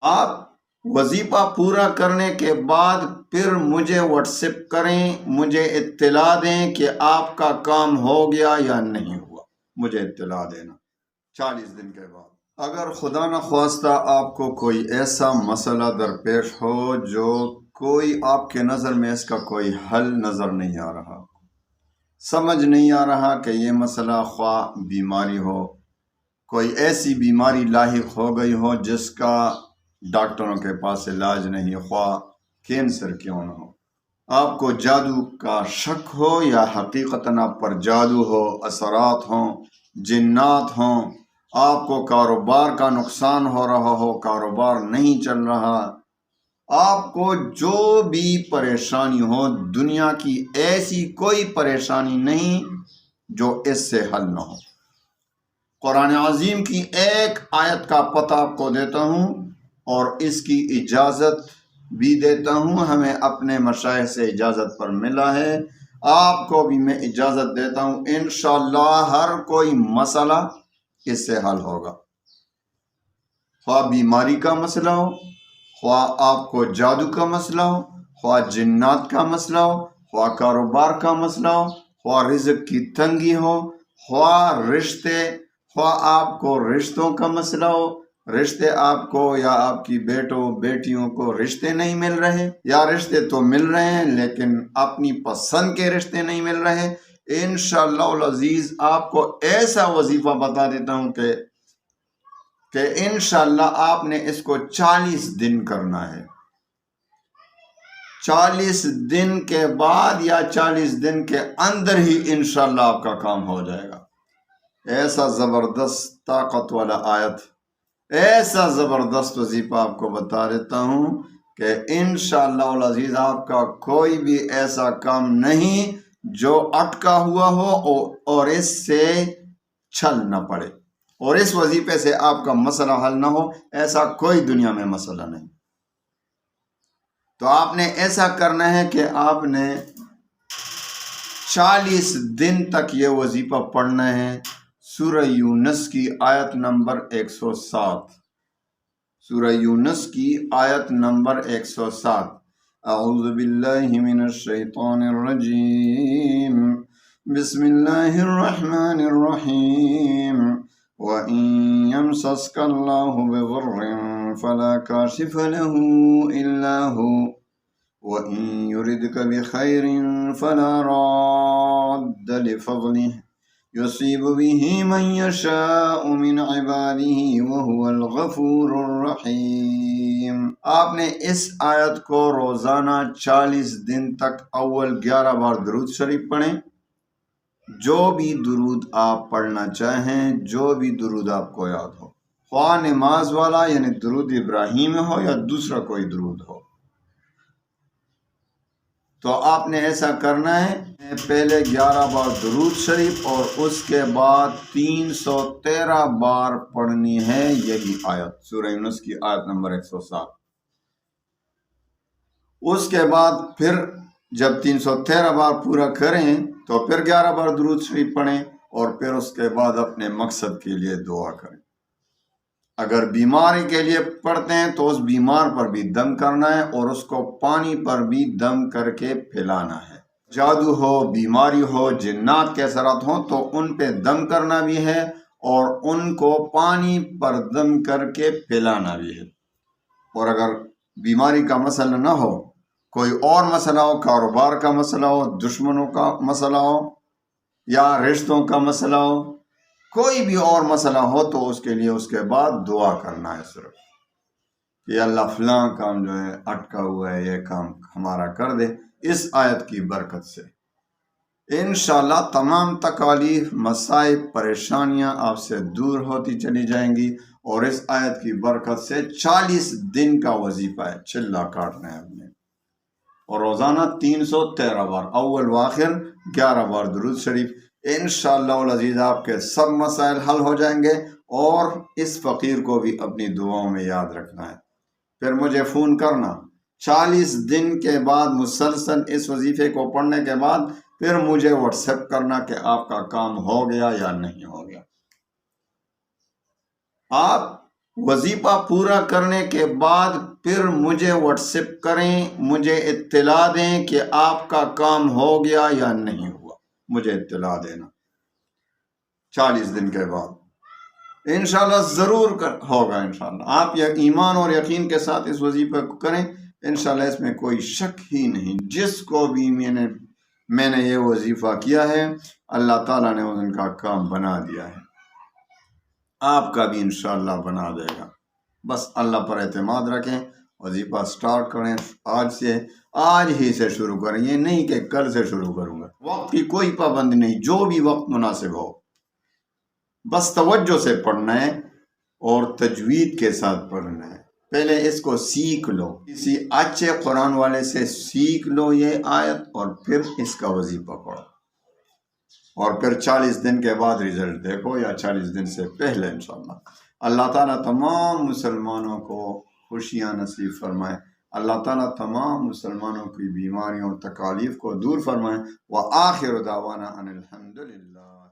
آپ وظیفہ پورا کرنے کے بعد پھر مجھے واٹس ایپ کریں، مجھے اطلاع دیں کہ آپ کا کام ہو گیا یا نہیں ہوا، مجھے اطلاع دینا 40 دن کے بعد۔ اگر خدا نخواستہ آپ کو کوئی ایسا مسئلہ درپیش ہو جو کوئی آپ کے نظر میں اس کا کوئی حل نظر نہیں آ رہا، سمجھ نہیں آ رہا کہ یہ مسئلہ خواہ بیماری ہو، کوئی ایسی بیماری لاحق ہو گئی ہو جس کا ڈاکٹروں کے پاس علاج نہیں، خواہ کینسر کیوں نہ ہو، آپ کو جادو کا شک ہو یا حقیقتاً آپ پر جادو ہو، اثرات ہوں، جنات ہوں، آپ کو کاروبار کا نقصان ہو رہا ہو، کاروبار نہیں چل رہا، آپ کو جو بھی پریشانی ہو، دنیا کی ایسی کوئی پریشانی نہیں جو اس سے حل نہ ہو۔ قرآن عظیم کی ایک آیت کا پتہ آپ کو دیتا ہوں اور اس کی اجازت بھی دیتا ہوں، ہمیں اپنے مشائخ سے اجازت پر ملا ہے، آپ کو بھی میں اجازت دیتا ہوں، انشاءاللہ ہر کوئی مسئلہ اس سے حل ہوگا، خواہ بیماری کا مسئلہ ہو، خواہ آپ کو جادو کا مسئلہ ہو، خواہ جنات کا مسئلہ ہو، خواہ کاروبار کا مسئلہ ہو، خواہ رزق کی تنگی ہو، خواہ رشتے، خواہ آپ کو رشتوں کا مسئلہ ہو، رشتے آپ کو یا آپ کی بیٹوں بیٹیوں کو رشتے نہیں مل رہے، یا رشتے تو مل رہے ہیں لیکن اپنی پسند کے رشتے نہیں مل رہے، انشاءاللہ العزیز آپ کو ایسا وظیفہ بتا دیتا ہوں کہ انشاءاللہ آپ نے اس کو 40 دن کرنا ہے، 40 دن کے بعد یا 40 دن کے اندر ہی انشاءاللہ آپ کا کام ہو جائے گا۔ ایسا زبردست طاقت والا آیت، ایسا زبردست وظیفہ آپ کو بتا دیتا ہوں کہ انشاءاللہ العزیز آپ کا کوئی بھی ایسا کام نہیں جو اٹکا ہوا ہو اور اس سے چھل نہ پڑے، اور اس وظیفے سے آپ کا مسئلہ حل نہ ہو، ایسا کوئی دنیا میں مسئلہ نہیں۔ تو آپ نے ایسا کرنا ہے کہ آپ نے 40 دن تک یہ وظیفہ پڑھنا ہے۔ سورہ یونس کی آیت نمبر 107، سورہ یونس کی آیت نمبر 107، اعوذ باللہ من الشیطان الرجیم، بسم اللہ الرحمن الرحیم، وَإِن يَمْسَسْكَ اللَّهُ بِضُرٍّ فَلَا كَاشِفَ لَهُ إِلَّا هُوَ وَإِن يُرِدْكَ بِخَيْرٍ فَلَا رَادَّ لِفَضْلِهِ يُصِيبُ بِهِ مَن يَشَاءُ مِنْ عِبَادِهِ وَهُوَ الْغَفُورُ الرَّحِيمُ۔ آپ نے اس آیت کو روزانہ 40 دن تک اول 11 بار درود شریف پڑھیں، جو بھی درود آپ پڑھنا چاہیں، جو بھی درود آپ کو یاد ہو، خواہ نماز والا یعنی درود ابراہیم ہو یا دوسرا کوئی درود ہو، تو آپ نے ایسا کرنا ہے، پہلے 11 بار درود شریف اور اس کے بعد 313 بار پڑھنی ہے یہی آیت، سورہ یونس کی آیت نمبر 107۔ اس کے بعد پھر جب 313 بار پورا کریں تو پھر 11 بار درود شریف پڑھیں اور پھر اس کے بعد اپنے مقصد کے لیے دعا کریں۔ اگر بیماری کے لیے پڑھتے ہیں تو اس بیمار پر بھی دم کرنا ہے اور اس کو پانی پر بھی دم کر کے پھیلانا ہے۔ جادو ہو، بیماری ہو، جنات کے اثرات ہوں تو ان پہ دم کرنا بھی ہے اور ان کو پانی پر دم کر کے پھیلانا بھی ہے۔ اور اگر بیماری کا مسئلہ نہ ہو، کوئی اور مسئلہ ہو، کاروبار کا مسئلہ ہو، دشمنوں کا مسئلہ ہو یا رشتوں کا مسئلہ ہو، کوئی بھی اور مسئلہ ہو تو اس کے لیے اس کے بعد دعا کرنا ہے صرف کہ اللہ فلاں کام جو ہے اٹکا ہوا ہے، یہ کام ہمارا کر دے۔ اس آیت کی برکت سے انشاءاللہ تمام تکالیف، مصائب، پریشانیاں آپ سے دور ہوتی چلی جائیں گی، اور اس آیت کی برکت سے 40 دن کا وظیفہ ہے، چلا کاٹنا ہے ہم نے، اور روزانہ 313 بار اول و آخر 11 بار درود شریف، انشاءاللہ العزیز آپ کے سب مسائل حل ہو جائیں گے۔ اور اس فقیر کو بھی اپنی دعاؤں میں یاد رکھنا ہے، پھر مجھے فون کرنا 40 دن کے بعد مسلسل اس وظیفے کو پڑھنے کے بعد، پھر مجھے واٹس ایپ کرنا کہ آپ کا کام ہو گیا یا نہیں ہو گیا۔ آپ وظیفہ پورا کرنے کے بعد پھر مجھے واٹس ایپ کریں، مجھے اطلاع دیں کہ آپ کا کام ہو گیا یا نہیں ہوا، مجھے اطلاع دینا 40 دن کے بعد انشاءاللہ ضرور ہوگا۔ انشاءاللہ آپ یہ ایمان اور یقین کے ساتھ اس وظیفے کو کریں، انشاءاللہ اس میں کوئی شک ہی نہیں۔ جس کو بھی میں نے یہ وظیفہ کیا ہے اللہ تعالیٰ نے ان کا کام بنا دیا ہے، آپ کا بھی انشاءاللہ بنا دے گا۔ بس اللہ پر اعتماد رکھیں، وظیفہ سٹارٹ کریں، آج ہی سے شروع کریں، یہ نہیں کہ کل سے شروع کروں گا۔ وقت کی کوئی پابندی نہیں، جو بھی وقت مناسب ہو، بس توجہ سے پڑھنا ہے اور تجوید کے ساتھ پڑھنا ہے۔ پہلے اس کو سیکھ لو، کسی اچھے قرآن والے سے سیکھ لو یہ آیت، اور پھر اس کا وظیفہ پڑھو، اور پھر 40 دن کے بعد رزلٹ دیکھو، یا 40 دن سے پہلے انشاءاللہ۔ اللہ تعالیٰ تمام مسلمانوں کو خوشیاں نصیب فرمائے، اللہ تعالیٰ تمام مسلمانوں کی بیماریوں اور تکالیف کو دور فرمائے۔ وآخر دعوانا ان الحمدللہ۔